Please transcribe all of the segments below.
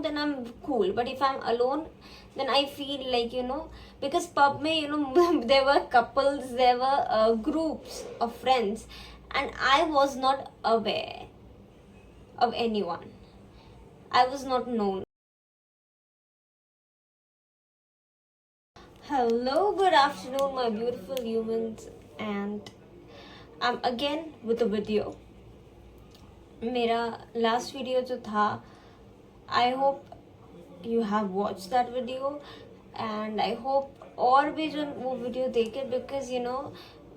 then I'm cool. But if I'm alone, then I feel like, because pub mein, there were couples, there were groups of friends, and I was not aware of anyone. I was not known. Hello, good afternoon, my beautiful humans, and I'm again with a video. मेरा last video जो था, I hope you have watch that video and I hope और भी जो वो video देखे, because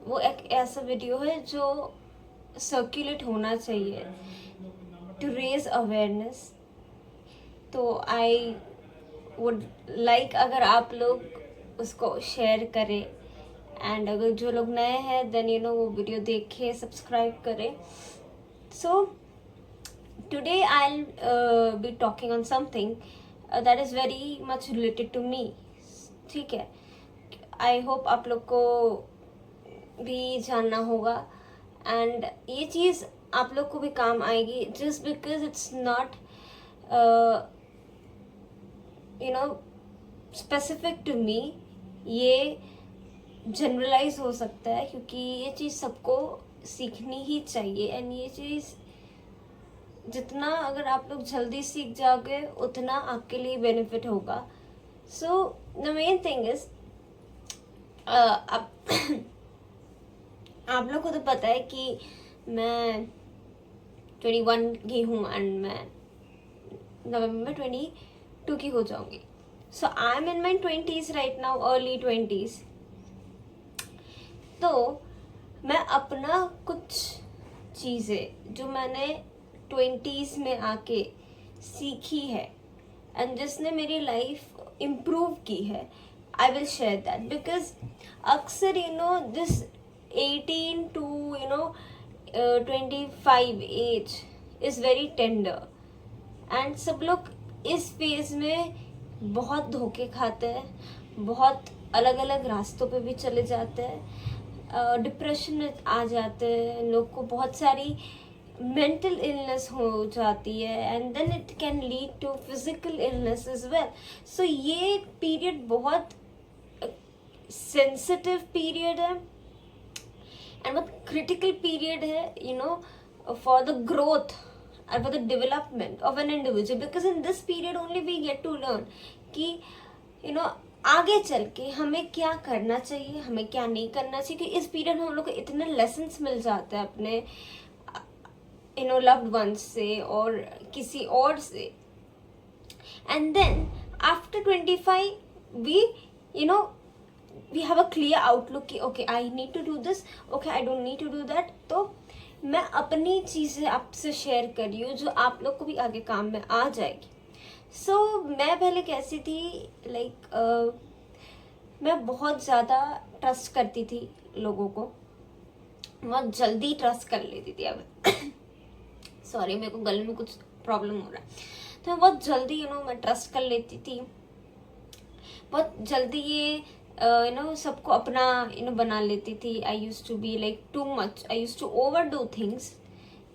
वो एक ऐसा वीडियो है जो सर्कुलेट होना चाहिए टू रेज अवेयरनेस. तो आई वुड लाइक अगर आप लोग उसको शेयर करें, एंड अगर जो लोग नए हैं देन वो वीडियो देखें, सब्सक्राइब करें. सो today I'll be talking on something that is very much related to me. ठीक है, आई होप आप लोग को भी जानना होगा, एंड ये चीज़ आप लोग को भी काम आएगी, just because it's not specific to me. ये जनरलाइज हो सकता है क्योंकि ये चीज़ सबको सीखनी ही चाहिए, एंड ये चीज़ जितना अगर आप लोग जल्दी सीख जाओगे उतना आपके लिए बेनिफिट होगा. So the main thing is, आप लोग को तो पता है कि मैं 21 की हूँ एंड मैं नवंबर 22 की हो जाऊंगी. So I am in my 20s right now, early 20s. तो मैं अपना कुछ चीज़ें जो मैंने 20s में आके सीखी है एंड जिसने मेरी लाइफ इम्प्रूव की है, I will share that. Because अक्सर this 18 to 25 age is very tender, and सब लोग इस फेज में बहुत धोखे खाते हैं, बहुत अलग अलग रास्तों पे भी चले जाते हैं, डिप्रेशन में आ जाते हैं, लोग को बहुत सारी मेंटल इलनेस हो जाती है, and then it can lead to physical illness as well. So ये पीरियड बहुत सेंसिटिव पीरियड है एंड बहुत क्रिटिकल पीरियड है for the growth and for the development of an individual, because in this period only we get to learn कि आगे चल के हमें क्या करना चाहिए, हमें क्या नहीं करना चाहिए. कि इस पीरियड में हम लोग को इतने लेसन्स मिल जाते हैं अपने लव्ड वंस से और किसी और से. And then after 25 we have a clear outlook कि okay I need to do this, okay I don't need to do that. तो मैं अपनी चीज़ें आपसे शेयर कर रही हूँ जो आप लोग को भी आगे काम में आ जाएगी. सो मैं पहले कैसी थी, मैं बहुत ज़्यादा ट्रस्ट करती थी लोगों को, बहुत जल्दी ट्रस्ट कर लेती थी. अब सॉरी मेरे को गले में कुछ प्रॉब्लम हो रहा है. तो मैं बहुत जल्दी मैं ट्रस्ट कर लेती थी, बहुत जल्दी ये सबको अपना बना लेती थी. I used to be like too much, I used to overdo things.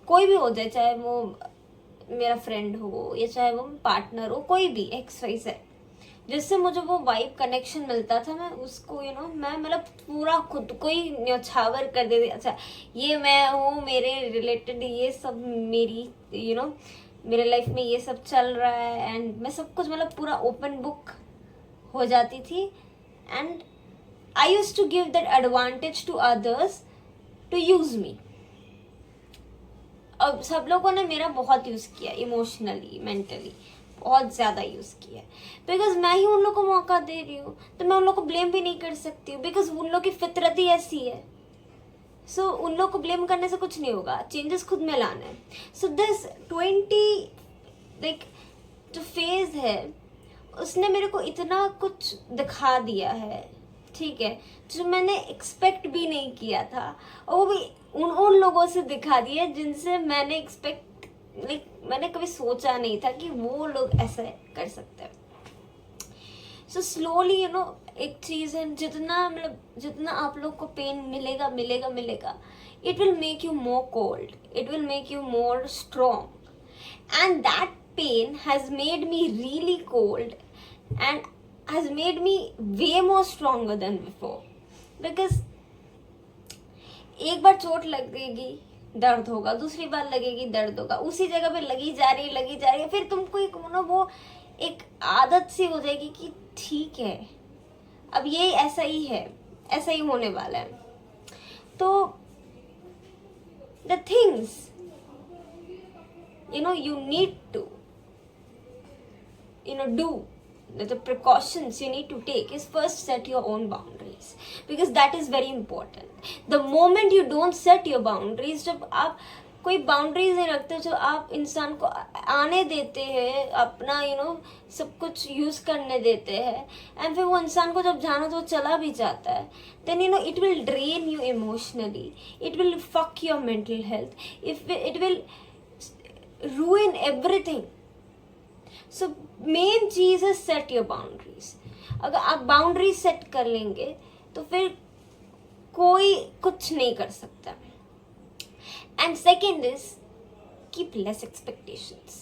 कोई भी हो जाए, चाहे वो मेरा फ्रेंड हो या चाहे वो पार्टनर हो, कोई भी XYZ, जिससे मुझे वो वाइब कनेक्शन मिलता था, मैं उसको मैं मतलब पूरा खुद को ही न्यौछावर कर देती. अच्छा ये मैं हूँ, मेरे रिलेटेड ये सब मेरी मेरे लाइफ में ये सब चल रहा है, एंड मैं सब कुछ मतलब पूरा ओपन बुक हो जाती थी. And I used to give that advantage to others to use me. अब सब लोगों ने मेरा बहुत यूज़ किया, इमोशनली मेंटली बहुत ज़्यादा यूज़ किया, बिकॉज मैं ही उन लोग को मौका दे रही हूँ. तो मैं उन लोग को ब्लेम भी नहीं कर सकती हूँ, बिकॉज उन लोग की फितरत ही ऐसी है. सो उन लोग को ब्लेम करने से कुछ नहीं होगा, चेंजेस खुद में लाना है. सो दिस 20 जो फेज है उसने मेरे को इतना कुछ दिखा दिया है, ठीक है, जो मैंने एक्सपेक्ट भी नहीं किया था, और वो भी उन लोगों से दिखा दिया जिनसे मैंने मैंने कभी सोचा नहीं था कि वो लोग ऐसा कर सकते हैं. सो स्लोली एक चीज़ है, जितना आप लोग को पेन मिलेगा, it will make you more cold, it will make you more strong, and that pain has made me really cold and has made me way more stronger than before. Because एक बार चोट लगेगी दर्द होगा, दूसरी बार लगेगी दर्द होगा, उसी जगह पे लगी जा रही है, फिर तुमको एक वो एक आदत सी हो जाएगी कि ठीक है अब ये ऐसा ही है, ऐसा ही होने वाला है. तो the things you need to do, the precautions you need to take is first set your own boundaries, because that is very important. The moment you don't set your boundaries, जब आप कोई बाउंड्रीज नहीं रखते, जो आप इंसान को आने देते हैं, अपना सब कुछ यूज करने देते हैं, एंड फिर वो इंसान को जब जाना तो चला भी जाता है, then it will drain you emotionally, it will fuck your mental health, if it will ruin everything. So main चीज है सेट योर बाउंड्रीज. अगर आप बाउंड्रीज सेट कर लेंगे तो फिर कोई कुछ नहीं कर सकता. And second is keep less expectations,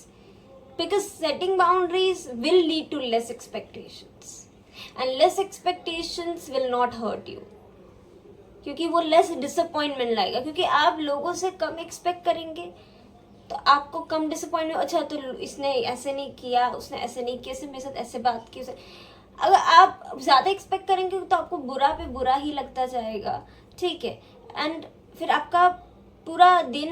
because setting boundaries will lead to less expectations, and less expectations will not hurt you, क्योंकि वो less disappointment लाएगा. क्योंकि आप लोगों से कम expect करेंगे तो आपको कम डिसअपॉइंटमेंट. अच्छा तो इसने ऐसे नहीं किया, उसने ऐसे नहीं किया, इसने मेरे साथ ऐसे बात की. अगर आप ज़्यादा एक्सपेक्ट करेंगे तो आपको बुरा पे बुरा ही लगता जाएगा, ठीक है, एंड फिर आपका पूरा दिन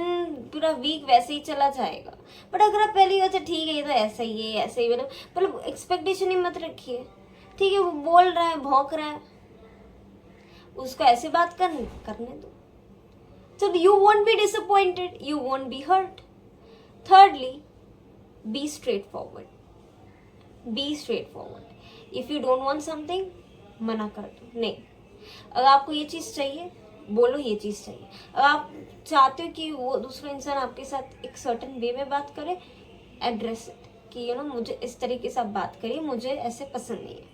पूरा वीक वैसे ही चला जाएगा. बट अगर आप पहले अच्छा ठीक है ये तो ऐसा ही है, ऐसे ही मतलब एक्सपेक्टेशन ही मत रखिए. ठीक है वो बोल रहा है, भौंक रहा है, उसको ऐसे बात करने दो. So you won't be disappointed, you won't be hurt. Thirdly, be straightforward. Be straightforward. If you don't want something, मना कर दो. नहीं, अगर आपको ये चीज़ चाहिए बोलो ये चीज़ चाहिए. अगर आप चाहते हो कि वो दूसरा इंसान आपके साथ एक सर्टन वे में बात करे, एड्रेस इट कि मुझे इस तरीके से आप बात करिए, मुझे ऐसे पसंद नहीं है.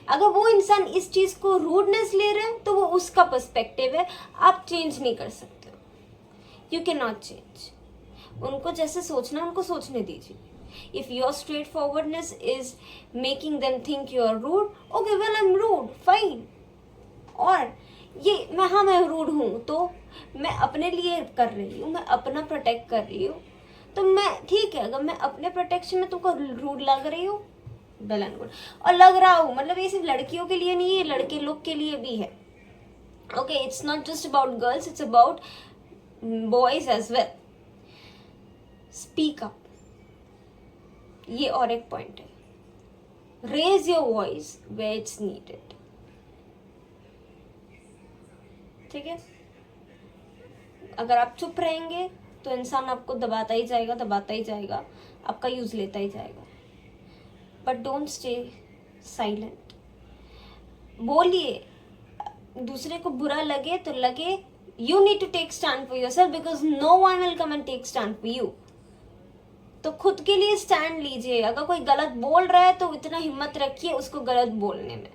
अगर वो इंसान इस चीज़ को रूडनेस ले रहे हैं तो वो उसका पर्सपेक्टिव है, आप चेंज नहीं कर सकते. You can not change. उनको जैसे सोचना उनको सोचने दीजिए. If your straightforwardness is making them think you are rude, okay well I am rude, fine. और ये मैं रूड हूँ तो मैं अपने लिए कर रही हूँ, मैं अपना प्रोटेक्ट कर रही हूँ, तो मैं ठीक है. अगर मैं अपने प्रोटेक्शन में तुमको रूड लग रही हूँ, वेल एंड गुड. और लग रहा हूँ मतलब ये सिर्फ लड़कियों के लिए नहीं है, लड़के लोग के लिए भी है. Okay, it's not just about girls, it's about boys as well. Speak up, ये और एक पॉइंट है. Raise your voice where it's needed. ठीक है, अगर आप चुप रहेंगे तो इंसान आपको दबाता ही जाएगा, आपका यूज लेता ही जाएगा. But don't stay silent. बोलिए, दूसरे को बुरा लगे तो लगे, you need to take stand for yourself, because no one will come and take stand for you. तो खुद के लिए स्टैंड लीजिए. अगर कोई गलत बोल रहा है तो इतना हिम्मत रखिए उसको गलत बोलने में.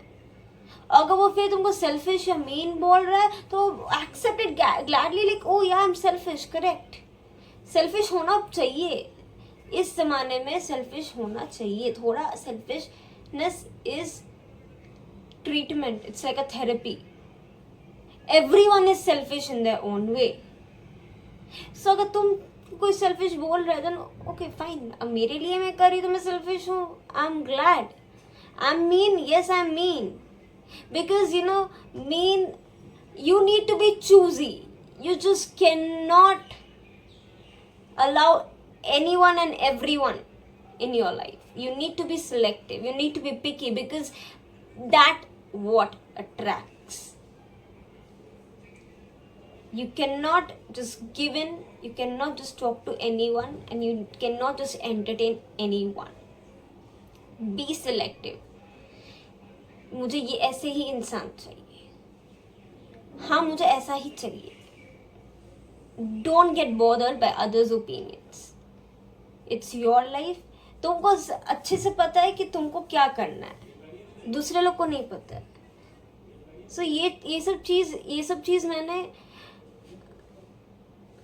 अगर वो फिर तुमको सेल्फिश या मीन बोल रहा है तो accept it gladly, like oh yeah I am selfish, correct. Selfish होना चाहिए इस जमाने में, सेल्फिश होना चाहिए. थोड़ा selfishness is treatment, it's like a therapy. Everyone is selfish in their own way. So अगर तुम कोई सेल्फिश बोल रहे हो तो ओके फाइन, अब मेरे लिए मैं कर रही तो मैं सेल्फिश हूँ, I am glad. I am mean, yes I am mean, because mean you need to be choosy. You just cannot allow anyone and everyone in your life. You need to be selective, you need to be picky, because that what attracts. You cannot just give in, you cannot just talk to anyone, and you cannot just entertain anyone. Be selective. मुझे ये ऐसे ही इंसान चाहिए, हाँ मुझे ऐसा ही चाहिए. Don't get bothered by others' opinions. It's your life. तुमको अच्छे से पता है कि तुमको क्या करना है, दूसरे लोग को नहीं पता है. So ये सब चीज़ मैंने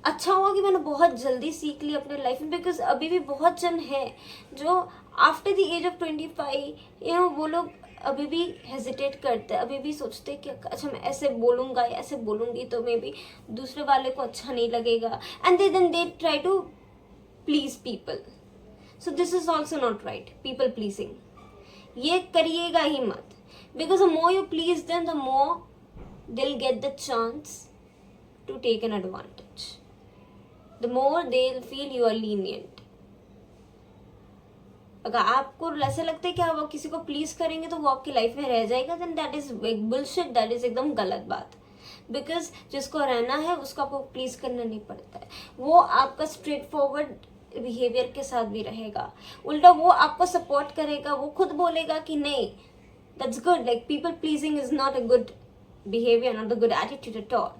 अच्छा हुआ कि मैंने बहुत जल्दी सीख ली अपने लाइफ में, बिकॉज अभी भी बहुत जन है जो आफ्टर द एज ऑफ 25 वो लोग अभी भी हेजिटेट करते हैं, अभी भी सोचते हैं कि अच्छा मैं ऐसे बोलूँगा या ऐसे बोलूँगी तो मे बी दूसरे वाले को अच्छा नहीं लगेगा, and then they try to please people. So this is also not right. People pleasing ये करिएगा ही मत, because the more you please them the more they'll get the chance to take an advantage. The more they'll feel you are lenient. अगर आपको ऐसा लगता है कि आप किसी को प्लीज करेंगे तो वो आपकी लाइफ में रह जाएगा, then that is bullshit, that is एकदम गलत बात. बिकॉज जिसको रहना है उसको आपको प्लीज करना नहीं पड़ता है. वो आपका स्ट्रेट फॉरवर्ड बिहेवियर के साथ भी रहेगा. उल्टा वो आपको सपोर्ट करेगा, वो खुद बोलेगा कि नहीं that's good, like people pleasing is not a good behaviour, not a good attitude at all.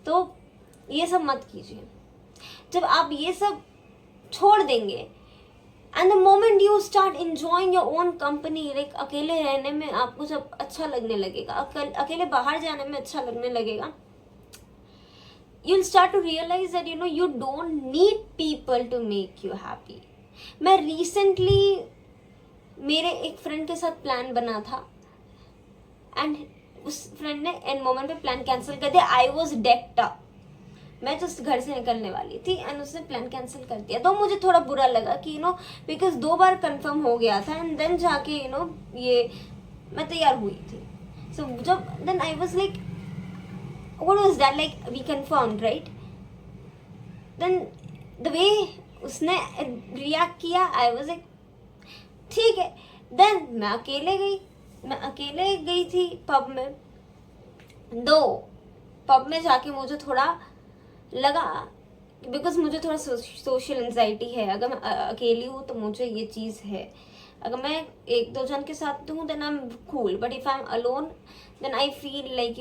तो ये सब मत कीजिए. जब आप ये सब छोड़ देंगे and the moment you start enjoying your own company, like अकेले रहने में आपको जब अच्छा लगने लगेगा, अकेले बाहर जाने में अच्छा लगने लगेगा, you'll start to realize that you don't need people to make you happy. मैं recently मेरे एक फ्रेंड के साथ प्लान बना था एंड उस फ्रेंड ने एंड मोमेंट पे प्लान कैंसिल कर दिया. I was decked up. मैं तो घर से निकलने वाली थी एंड उसने प्लान कैंसिल कर दिया. तो मुझे थोड़ा बुरा लगा कि बिकॉज 2 बार कंफर्म हो गया था एंड देन जाके ये मैं तैयार हुई थी. सो जब then I was like what was that, like we confirmed right. Then the way उसने रिएक्ट किया आई वॉज लाइक ठीक है. देन मैं अकेले गई थी पब में. पब में जाके मुझे थोड़ा लगा, बिकॉज मुझे थोड़ा सोशल एंजाइटी है. अगर मैं अकेली हूँ तो मुझे ये चीज़ है. अगर मैं 1-2 जन के साथ हूँ then I am cool, but if I am alone then I feel like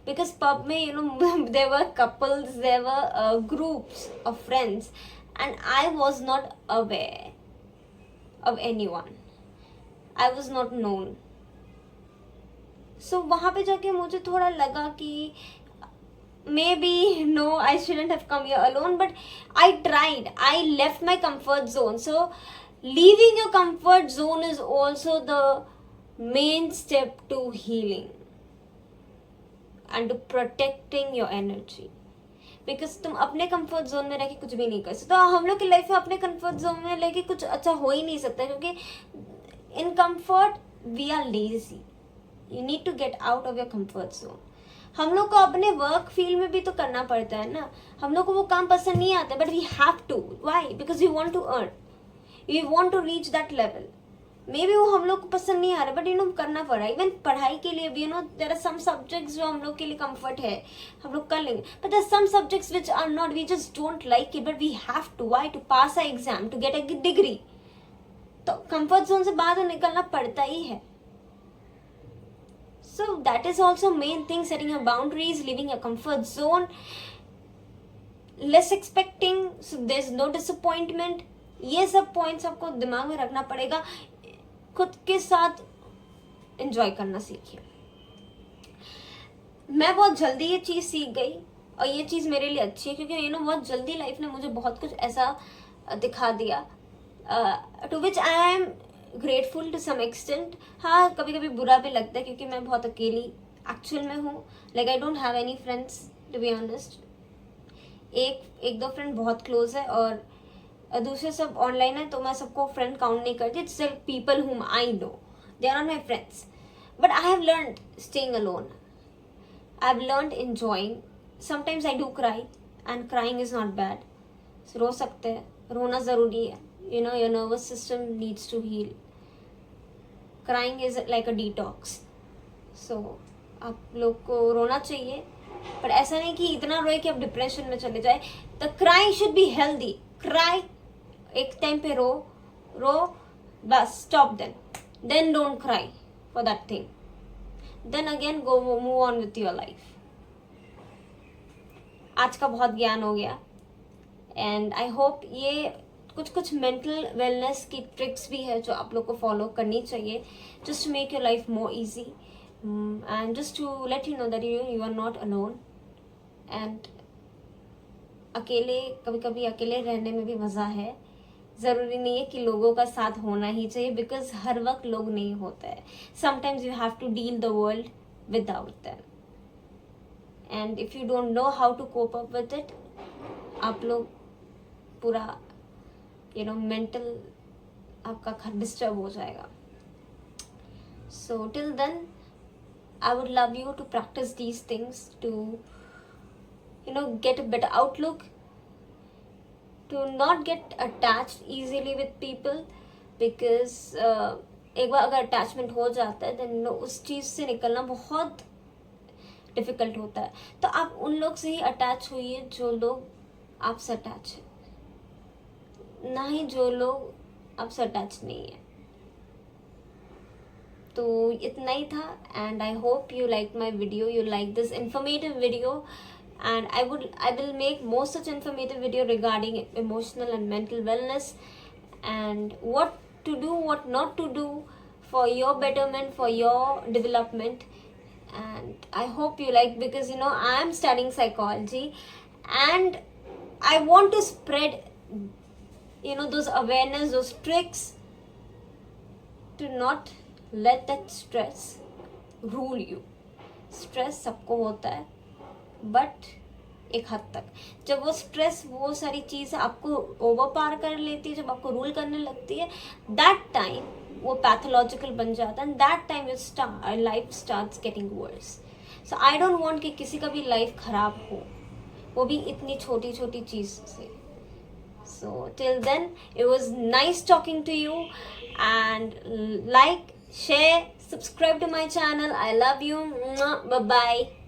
because pub में there were couples, there were groups of friends and I was not aware of anyone. I was not known. So वहाँ पे जाके मुझे थोड़ा लगा कि maybe no, I shouldn't have come here alone, but I tried. I left my comfort zone. So leaving your comfort zone is also the main step to healing and to protecting your energy. Because तुम अपने comfort zone में रह के कुछ भी नहीं कर सकते. तो हम लोग की लाइफ में अपने कंफर्ट जोन में रह के कुछ अच्छा हो ही नहीं सकता, क्योंकि in comfort we are lazy. You need to get out of your comfort zone. हम लोग को अपने वर्क फील्ड में भी तो करना पड़ता है ना. हम लोग को वो काम पसंद नहीं आता, but we have to. Why? Because you want to earn, you want to reach that level. Maybe वो हम लोग को पसंद नहीं आ रहा, बट करना पड़ रहा है. इवन पढ़ाई के लिए भी देयर आर सम सब्जेक्ट्स जो हम लोग के लिए कंफर्ट है, हम लोग कर लेंगे. But there are some subjects which are not, we just don't like it, but we have to. Why? To pass a exam, to get a degree. तो कंफर्ट जोन से बाहर निकलना पड़ता ही है. So that is also main thing, setting your boundaries, leaving your comfort zone, less expecting, so there's no disappointment. ये सब points आपको दिमाग में रखना पड़ेगा. खुद के साथ enjoy करना सीखिए. मैं बहुत जल्दी ये चीज़ सीख गई और ये चीज़ मेरे लिए अच्छी है, क्योंकि बहुत जल्दी लाइफ ने मुझे बहुत कुछ ऐसा दिखा दिया to which I am grateful to some extent. हाँ, कभी कभी बुरा भी लगता है क्योंकि मैं बहुत अकेली एक्चुअल में हूँ. Like I don't have any friends to be honest. एक दो फ्रेंड बहुत क्लोज है और दूसरे सब ऑनलाइन है, तो मैं सबको फ्रेंड काउंट नहीं करती. It's like people whom I know, they are not my friends. But I have learned staying alone. I have learned enjoying. Sometimes I do cry and crying is not bad. रो सकते हैं, रोना ज़रूरी है. your nervous system needs to heal. Crying is like a detox. So आप लोग को रोना चाहिए, पर ऐसा नहीं कि इतना रोए कि आप डिप्रेशन में चले जाए. The crying should be healthy. Cry, एक टाइम पे रो बस, stop then don't cry for that thing. Then again go move on with your life. आज का बहुत ज्ञान हो गया एंड आई होप ये कुछ मेंटल वेलनेस की ट्रिक्स भी है जो आप लोग को फॉलो करनी चाहिए, just to make your life more easy and just to let you know that you are not alone. And अकेले, कभी कभी अकेले रहने में भी मज़ा है. ज़रूरी नहीं है कि लोगों का साथ होना ही चाहिए, बिकॉज हर वक्त लोग नहीं होता है. Sometimes you have to deal the world without them, and if you don't know how to cope up with it, आप लोग पूरा मेंटल आपका डिस्टर्ब हो जाएगा. So till then I would love you to practice these things to get a better outlook, to not get attached easily with people, because एक बार अगर attachment हो जाता है then उस चीज़ से निकलना बहुत डिफ़िकल्ट होता है. तो आप उन लोग से ही अटैच होइए जो लोग आपसे अटैच है, ना ही जो लोग आपसे अटैच नहीं है. तो इतना ही था, and I hope you like my video, you like this informative video, and I will make more such informative video regarding emotional and mental wellness, and what to do, what not to do for your betterment, for your development. And I hope you like, because I am studying psychology, and I want to spread those awareness, those tricks, to not let that stress rule you. Stress सबको होता है, but एक हद तक. जब वो stress, वो सारी चीज़ आपको ओवर पार कर लेती है, जब आपको रूल करने लगती है, दैट टाइम वो पैथोलॉजिकल बन जाता है, and that time your life starts getting worse. So I don't want कि किसी का भी लाइफ खराब हो, वो भी इतनी छोटी छोटी चीज़ से. So till then, it was nice talking to you, and like, share, subscribe to my channel. I love you. Bye bye.